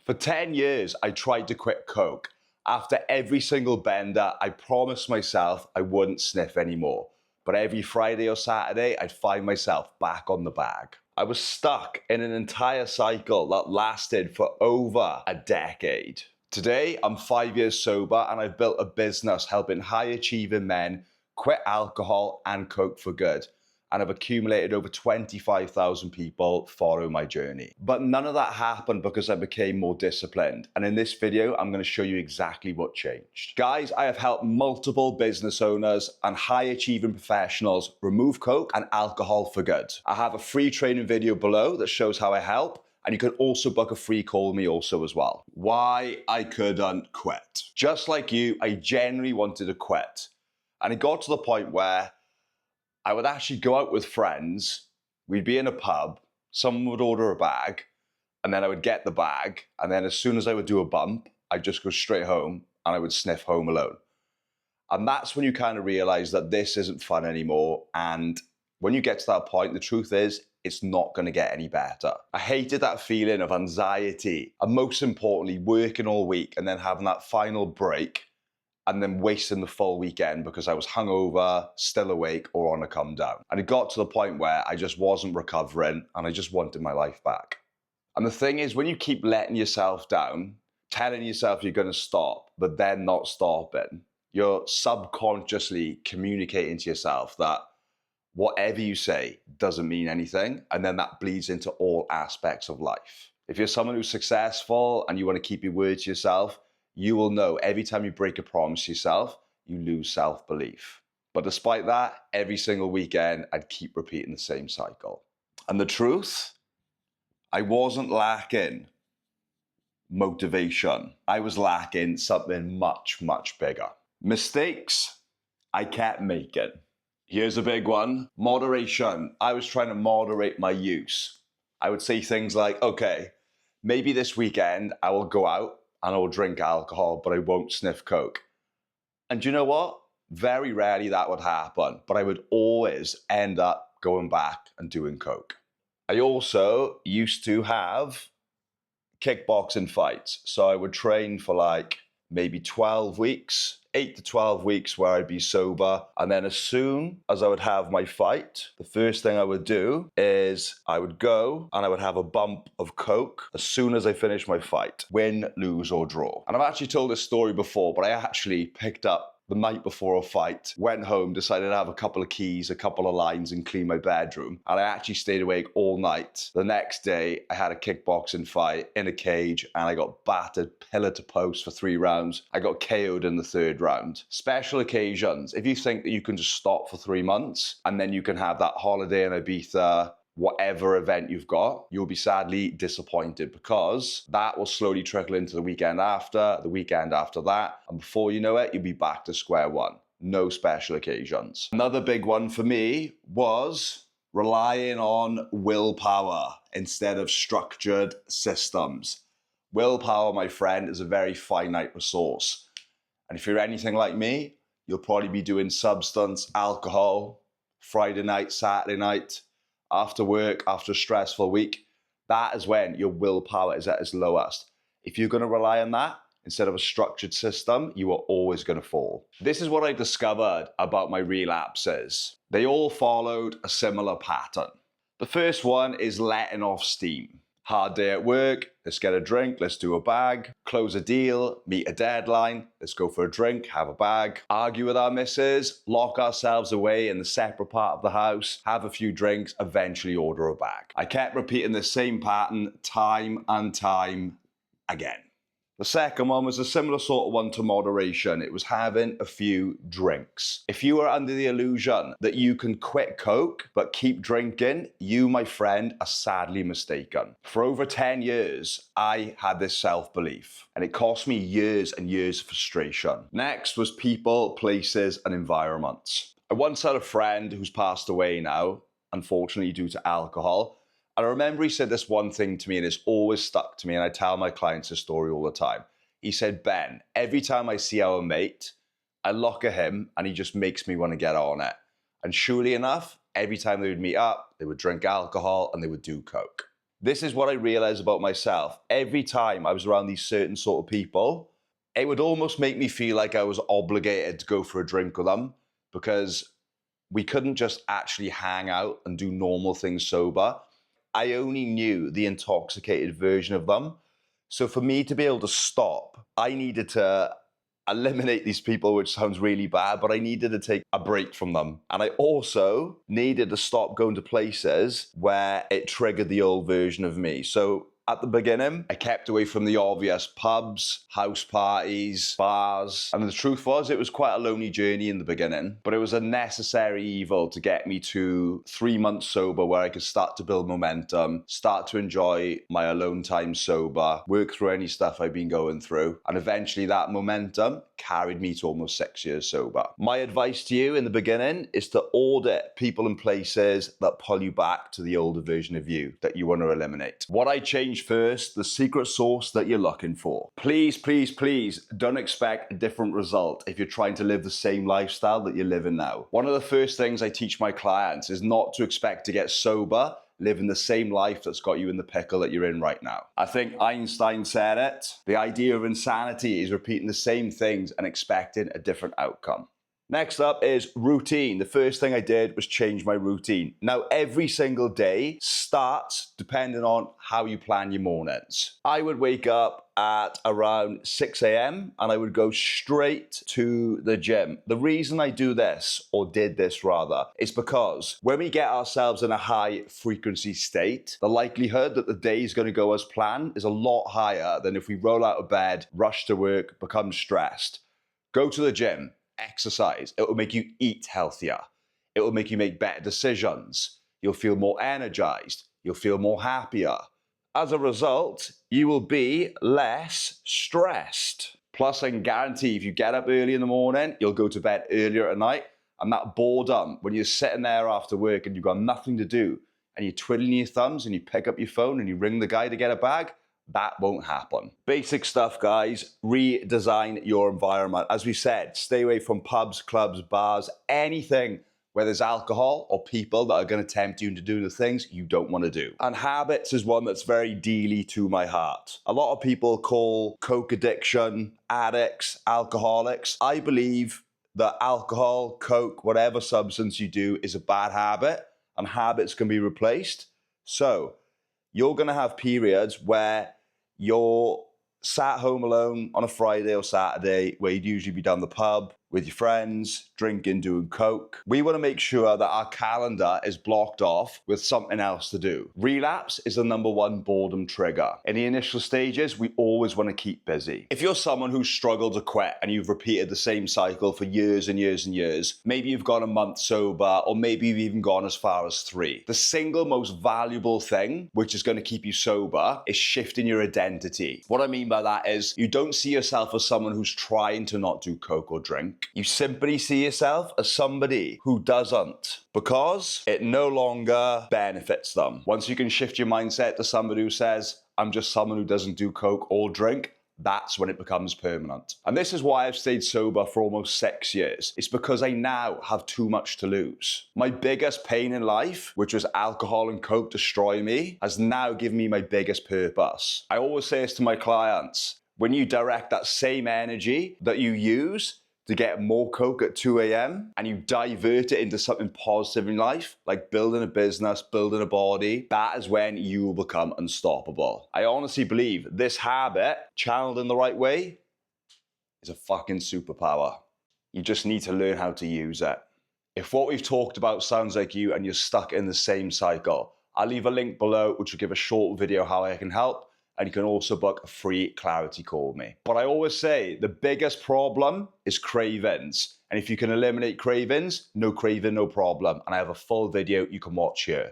For 10 years, I tried to quit coke. After every single bender, I promised myself I wouldn't sniff anymore. But every Friday or Saturday, I'd find myself back on the bag. I was stuck in an entire cycle that lasted for over a decade. Today, I'm 5 years sober and I've built a business helping high-achieving men quit alcohol and coke for good. And I've accumulated over 25,000 people follow my journey. But none of that happened because I became more disciplined. And in this video, I'm going to show you exactly what changed. Guys, I have helped multiple business owners and high-achieving professionals remove coke and alcohol for good. I have a free training video below that shows how I help. And you can also book a free call with me also as well. Why I couldn't quit. Just like you, I genuinely wanted to quit. And it got to the point where I would actually go out with friends, we'd be in a pub, someone would order a bag, and then I would get the bag, and then as soon as I would do a bump, I'd just go straight home and I would sniff home alone. And that's when you kind of realize that this isn't fun anymore. And when you get to that point, the truth is, it's not going to get any better. I hated that feeling of anxiety, and most importantly, working all week and then having that final break and then wasting the full weekend because I was hungover, still awake, or on a come down. And it got to the point where I just wasn't recovering and I just wanted my life back. And the thing is, when you keep letting yourself down, telling yourself you're gonna stop, but then not stopping, you're subconsciously communicating to yourself that whatever you say doesn't mean anything, and then that bleeds into all aspects of life. If you're someone who's successful and you wanna keep your word to yourself, you will know every time you break a promise to yourself, you lose self-belief. But despite that, every single weekend, I'd keep repeating the same cycle. And the truth, I wasn't lacking motivation. I was lacking something much, much bigger. Mistakes I kept making. Here's a big one, moderation. I was trying to moderate my use. I would say things like, okay, maybe this weekend I will go out and I'll drink alcohol, but I won't sniff coke. And you know what? Very rarely that would happen, but I would always end up going back and doing coke. I also used to have kickboxing fights. So I would train for like maybe 12 weeks, 8 to 12 weeks where I'd be sober. And then as soon as I would have my fight, the first thing I would do is I would go and I would have a bump of coke as soon as I finished my fight, win, lose or draw. And I've actually told this story before, but I actually picked up the night before a fight, went home, decided to have a couple of keys, a couple of lines and clean my bedroom. And I actually stayed awake all night. The next day, I had a kickboxing fight in a cage and I got battered pillar to post for 3 rounds. I got KO'd in the 3rd round. Special occasions. If you think that you can just stop for 3 months and then you can have that holiday in Ibiza, whatever event you've got, you'll be sadly disappointed because that will slowly trickle into the weekend after that, and before you know it, you'll be back to square one. No special occasions. Another big one for me was relying on willpower instead of structured systems. Willpower, my friend, is a very finite resource. And if you're anything like me, you'll probably be doing substance, alcohol, Friday night, Saturday night, after work, after a stressful week. That is when your willpower is at its lowest. If you're going to rely on that instead of a structured system, you are always going to fall. This is what I discovered about my relapses. They all followed a similar pattern. The first one is letting off steam. Hard day at work, let's get a drink, let's do a bag. Close a deal, meet a deadline, let's go for a drink, have a bag. Argue with our missus, lock ourselves away in the separate part of the house, have a few drinks, eventually order a bag. I kept repeating the same pattern time and time again. The second one was a similar sort of one to moderation. It was having a few drinks. If you are under the illusion that you can quit coke but keep drinking, you, my friend, are sadly mistaken. For over 10 years, I had this self-belief, and it cost me years and years of frustration. Next was people, places, and environments. I once had a friend who's passed away now, unfortunately due to alcohol. And I remember he said this one thing to me and it's always stuck to me, and I tell my clients this story all the time. He said, Ben, every time I see our mate, I look at him and he just makes me want to get on it. And surely enough, every time they would meet up, they would drink alcohol and they would do coke. This is what I realized about myself. Every time I was around these certain sort of people, it would almost make me feel like I was obligated to go for a drink with them because we couldn't just actually hang out and do normal things sober. I only knew the intoxicated version of them. So for me to be able to stop, I needed to eliminate these people, which sounds really bad, but I needed to take a break from them. And I also needed to stop going to places where it triggered the old version of me. So at the beginning, I kept away from the obvious pubs, house parties, bars. And the truth was, it was quite a lonely journey in the beginning, but it was a necessary evil to get me to 3 months sober where I could start to build momentum, start to enjoy my alone time sober, work through any stuff I've been going through. And eventually that momentum carried me to almost 6 years sober. My advice to you in the beginning is to audit people and places that pull you back to the older version of you that you want to eliminate. What I changed first, the secret sauce that you're looking for. Please, please, please don't expect a different result if you're trying to live the same lifestyle that you're living now. One of the first things I teach my clients is not to expect to get sober living the same life that's got you in the pickle that you're in right now. I think Einstein said it. The idea of insanity is repeating the same things and expecting a different outcome. Next up is routine. The first thing I did was change my routine. Now, every single day starts depending on how you plan your mornings. I would wake up at around 6 a.m. and I would go straight to the gym. The reason I do this, or did this rather, is because when we get ourselves in a high frequency state, the likelihood that the day is going to go as planned is a lot higher than if we roll out of bed, rush to work, become stressed. Go to the gym. Exercise. It will make you eat healthier. It will make you make better decisions. You'll feel more energized. You'll feel more happier. As a result, you will be less stressed. Plus, I can guarantee if you get up early in the morning, you'll go to bed earlier at night. And that boredom, when you're sitting there after work and you've got nothing to do, and you're twiddling your thumbs and you pick up your phone and you ring the guy to get a bag, that won't happen. Basic stuff, guys. Redesign your environment. As we said, stay away from pubs, clubs, bars, anything where there's alcohol or people that are going to tempt you into doing the things you don't want to do. And habits is one that's very dearly to my heart. A lot of people call coke addiction addicts, alcoholics. I believe that alcohol, coke, whatever substance you do is a bad habit, and habits can be replaced. So you're going to have periods where you're sat home alone on a Friday or Saturday where you'd usually be down the pub with your friends, drinking, doing coke. We want to make sure that our calendar is blocked off with something else to do. Relapse is the #1 boredom trigger. In the initial stages, we always want to keep busy. If you're someone who's struggled to quit and you've repeated the same cycle for years and years and years, maybe you've gone a month sober, or maybe you've even gone as far as 3. The single most valuable thing, which is going to keep you sober, is shifting your identity. What I mean by that is you don't see yourself as someone who's trying to not do coke or drink. You simply see yourself as somebody who doesn't, because it no longer benefits them. Once you can shift your mindset to somebody who says, I'm just someone who doesn't do coke or drink, that's when it becomes permanent. And this is why I've stayed sober for almost 6 years. It's because I now have too much to lose. My biggest pain in life, which was alcohol and coke destroy me, has now given me my biggest purpose. I always say this to my clients: when you direct that same energy that you use to get more coke at 2 a.m. and you divert it into something positive in life, like building a business, building a body, that is when you will become unstoppable. I honestly believe this habit, channeled in the right way, is a fucking superpower. You just need to learn how to use it. If what we've talked about sounds like you and you're stuck in the same cycle, I'll leave a link below which will give a short video how I can help. And you can also book a free clarity call with me. But I always say the biggest problem is cravings. And if you can eliminate cravings, no craving, no problem. And I have a full video you can watch here.